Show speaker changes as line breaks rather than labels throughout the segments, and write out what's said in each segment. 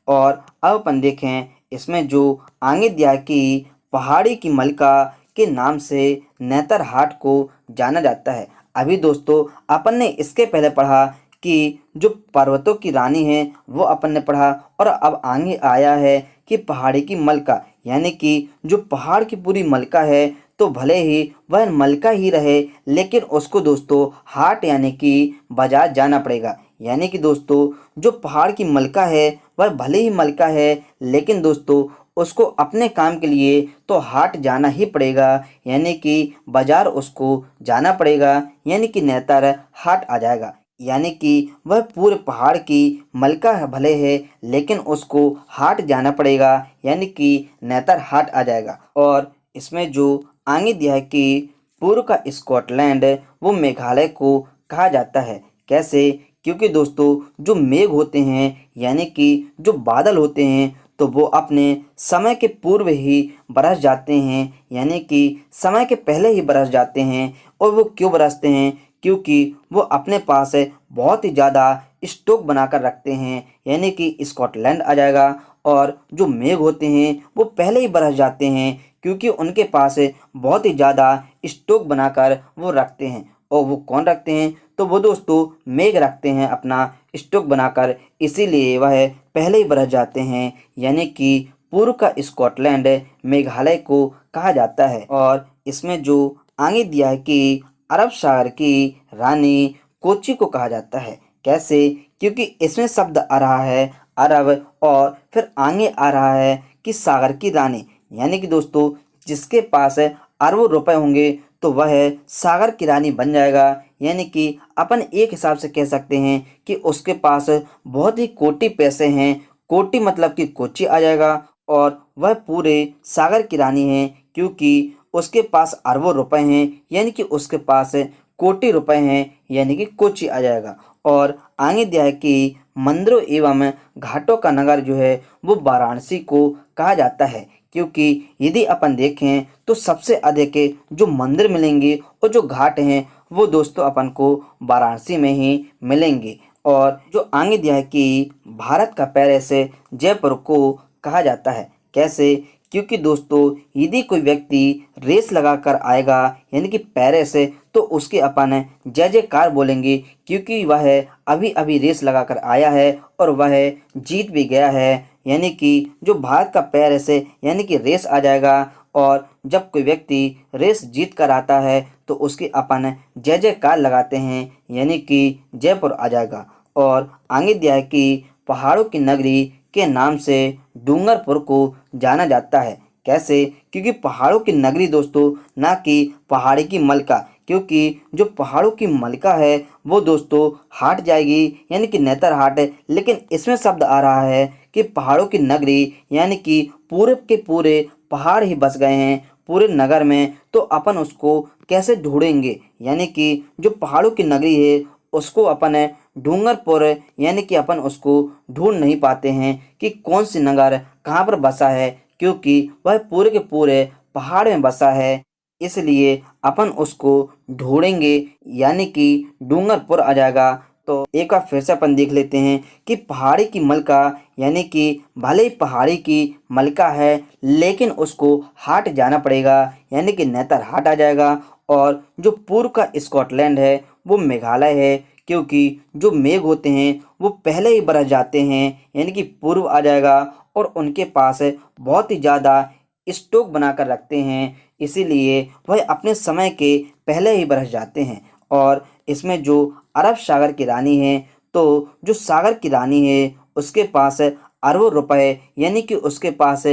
और अब अपन देखें इसमें जो आगे दिया कि पहाड़ी की मलका के नाम से नेतरहाट को जाना जाता है। अभी दोस्तों अपन ने इसके पहले पढ़ा कि जो पर्वतों की रानी है वो अपन ने पढ़ा, और अब आगे आया है कि पहाड़ी की मलका, यानी कि जो पहाड़ की पूरी मलका है तो भले ही वह मलका ही रहे लेकिन उसको दोस्तों हाट यानी कि बाजार जाना पड़ेगा। यानी कि दोस्तों जो पहाड़ की मलका है वह भले ही मलका है लेकिन दोस्तों उसको अपने काम के लिए तो हाट जाना ही पड़ेगा, यानी कि बाजार उसको जाना पड़ेगा, यानी कि नेतर हाट आ जाएगा। यानी कि वह पूरे पहाड़ की मलका है भले है लेकिन उसको हाट जाना पड़ेगा, यानी कि नेतर हाट आ जाएगा। और इसमें जो आगे दिया है कि पूर्व का स्कॉटलैंड वो मेघालय को कहा जाता है। कैसे? क्योंकि दोस्तों जो मेघ होते हैं यानी कि जो बादल होते हैं तो वो अपने समय के पूर्व ही बरस जाते हैं, यानी कि समय के पहले ही बरस जाते हैं। और वो क्यों बरसते हैं? क्योंकि वो अपने पास बहुत ही ज़्यादा स्टॉक बनाकर रखते हैं, यानी कि स्कॉटलैंड आ जाएगा। और जो मेघ होते हैं वो पहले ही बरस जाते हैं क्योंकि उनके पास बहुत ही ज़्यादा स्टॉक बनाकर वो रखते हैं। और वो कौन रखते हैं? तो वो दोस्तों मेघ रखते हैं अपना स्टॉक बनाकर, इसीलिए वह पहले ही बरस जाते हैं। यानी कि पूर्व का स्कॉटलैंड मेघालय को कहा जाता है। और इसमें जो आगे दिया है कि अरब सागर की रानी कोची को कहा जाता है। कैसे? क्योंकि इसमें शब्द आ रहा है अरब और फिर आगे आ रहा है कि सागर की रानी, यानी कि दोस्तों जिसके पास अरबों रुपए होंगे तो वह सागर की रानी बन जाएगा। यानी कि अपन एक हिसाब से कह सकते हैं कि उसके पास बहुत ही कोटि पैसे हैं। कोटि मतलब कि कोची आ जाएगा और वह पूरे सागर की रानी है क्योंकि उसके पास अरबों रुपए हैं, यानी कि उसके पास कोटि रुपए हैं, यानी कि कोची आ जाएगा। और आगे दिया है कि मंदिरों एवं घाटों का नगर जो है वो वाराणसी को कहा जाता है, क्योंकि यदि अपन देखें तो सबसे अधिक जो मंदिर मिलेंगे और जो घाट हैं वो दोस्तों अपन को वाराणसी में ही मिलेंगे। और जो आगे दिया है कि भारत का पेरिस जयपुर को कहा जाता है। कैसे? क्योंकि दोस्तों यदि कोई व्यक्ति रेस लगाकर आएगा यानी कि पेरिस से तो उसके अपन जय जयकार बोलेंगे, क्योंकि वह अभी अभी रेस लगाकर आया है और वह जीत भी गया है। यानी कि जो भारत का पेरिस है यानी कि रेस आ जाएगा। और जब कोई व्यक्ति रेस जीत कर आता है तो उसके अपन जय जयकार लगाते हैं, यानी कि जयपुर आ जाएगा। और आगे दिया है कि पहाड़ों की नगरी के नाम से डूंगरपुर को जाना जाता है। कैसे? क्योंकि पहाड़ों की नगरी दोस्तों ना कि पहाड़ी की मलका, क्योंकि जो पहाड़ों की मलका है वो दोस्तों हाट जाएगी यानी कि नेतर हाट है, लेकिन इसमें शब्द आ रहा है कि पहाड़ों की नगरी यानी कि पूरे के पूरे पहाड़ ही बस गए हैं पूरे नगर में, तो अपन उसको कैसे ढूंढेंगे? यानी कि जो पहाड़ों की नगरी है उसको अपन डूंगरपुर यानी कि अपन उसको ढूंढ नहीं पाते हैं कि कौन सी नगर कहाँ पर बसा है, क्योंकि वह पूरे के पूरे पहाड़ में बसा है। इसलिए अपन उसको ढूंढेंगे यानी कि डूंगरपुर आ जाएगा। तो एक बार फिर से अपन देख लेते हैं कि पहाड़ी की मलका यानी कि भले ही पहाड़ी की मलका है लेकिन उसको हाट जाना पड़ेगा, यानी कि नेतर हाट आ जाएगा। और जो पूर्व का स्कॉटलैंड है वो मेघालय है, क्योंकि जो मेघ होते हैं वो पहले ही बरस जाते हैं, यानी कि पूर्व आ जाएगा। और उनके पास बहुत ही ज़्यादा स्टॉक बनाकर रखते हैं, इसीलिए वह अपने समय के पहले ही बरस जाते हैं। और इसमें जो अरब सागर की रानी है तो जो सागर की रानी है उसके पास अरबों रुपए यानी कि उसके पास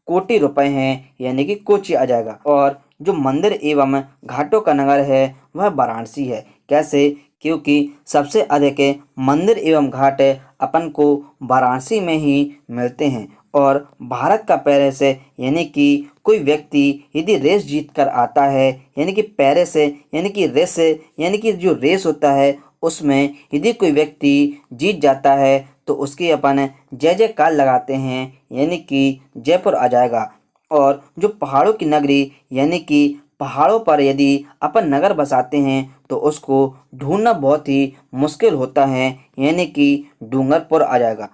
कोटि रुपए हैं, यानी कि कोची आ जाएगा। और जो मंदिर एवं घाटों का नगर है वह वाराणसी है। कैसे? क्योंकि सबसे अधिक मंदिर एवं घाट अपन को वाराणसी में ही मिलते हैं। और भारत का पेरिस यानी कि कोई व्यक्ति यदि रेस जीत कर आता है यानी कि पेरिस यानी कि रेस यानी कि जो रेस होता है उसमें यदि कोई व्यक्ति जीत जाता है तो उसकी अपन जय जयकार लगाते हैं, यानी कि जयपुर आ जाएगा। और जो पहाड़ों की नगरी यानी कि पहाड़ों पर यदि अपन नगर बसाते हैं तो उसको ढूंढना बहुत ही मुश्किल होता है, यानी कि डूंगरपुर आ जाएगा।